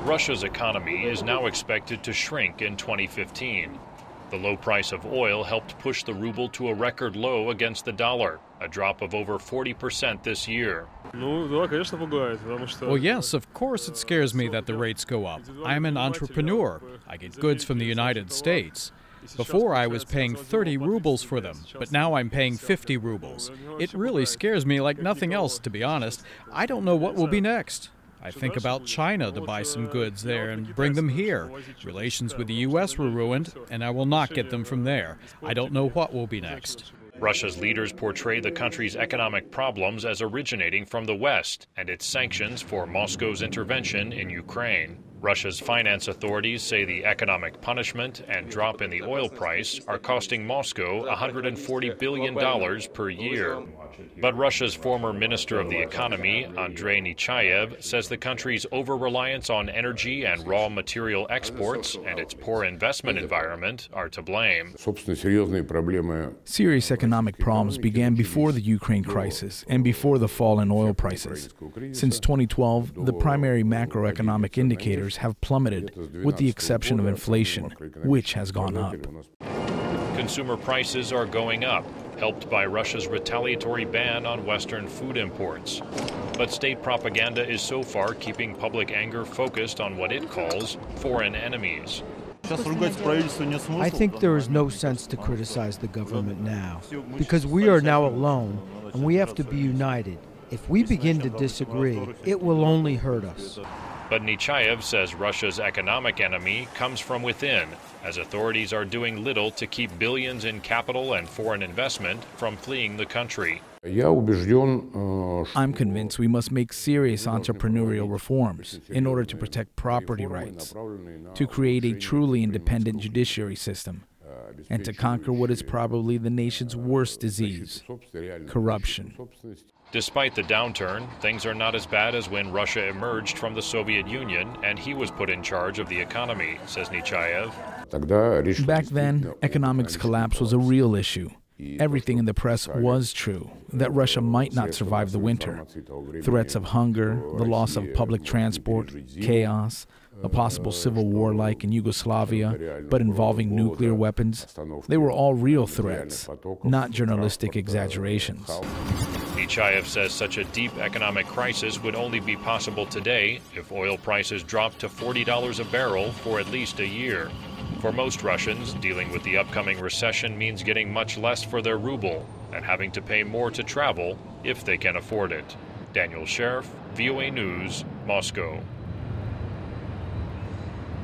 Russia's economy is now expected to shrink in 2015. The low price of oil helped push the ruble to a record low against the dollar, a drop of over 40% this year. Well, yes, of course it scares me that the rates go up. I'm an entrepreneur. I get goods from the United States. Before I was paying 30 rubles for them, but now I'm paying 50 rubles. It really scares me like nothing else, to be honest. I don't know what will be next. I think about China to buy some goods there and bring them here. Relations with the U.S. were ruined, and I will not get them from there. I don't know what will be next. Russia's leaders portray the country's economic problems as originating from the West and its sanctions for Moscow's intervention in Ukraine. Russia's finance authorities say the economic punishment and drop in the oil price are costing Moscow $140 billion per year. But Russia's former Minister of the Economy, Andrei Nechayev, says the country's over-reliance on energy and raw material exports and its poor investment environment are to blame. Serious economic problems began before the Ukraine crisis and before the fall in oil prices. Since 2012, the primary macroeconomic indicators have plummeted, with the exception of inflation, which has gone up. Consumer prices are going up, helped by Russia's retaliatory ban on Western food imports. But state propaganda is so far keeping public anger focused on what it calls foreign enemies. I think there is no sense to criticize the government now, because we are now alone and we have to be united. If we begin to disagree, it will only hurt us. But Nechayev says Russia's economic enemy comes from within, as authorities are doing little to keep billions in capital and foreign investment from fleeing the country. I'm convinced we must make serious entrepreneurial reforms in order to protect property rights, to create a truly independent judiciary system, and to conquer what is probably the nation's worst disease, corruption. Despite the downturn, things are not as bad as when Russia emerged from the Soviet Union and he was put in charge of the economy, says Nechayev. Back then, economics collapse was a real issue. Everything in the press was true, that Russia might not survive the winter. Threats of hunger, the loss of public transport, chaos, a possible civil war like in Yugoslavia, but involving nuclear weapons. They were all real threats, not journalistic exaggerations. Nechayev says such a deep economic crisis would only be possible today if oil prices dropped to $40 a barrel for at least a year. For most Russians, dealing with the upcoming recession means getting much less for their ruble and having to pay more to travel if they can afford it. Daniel Schearf, VOA News, Moscow.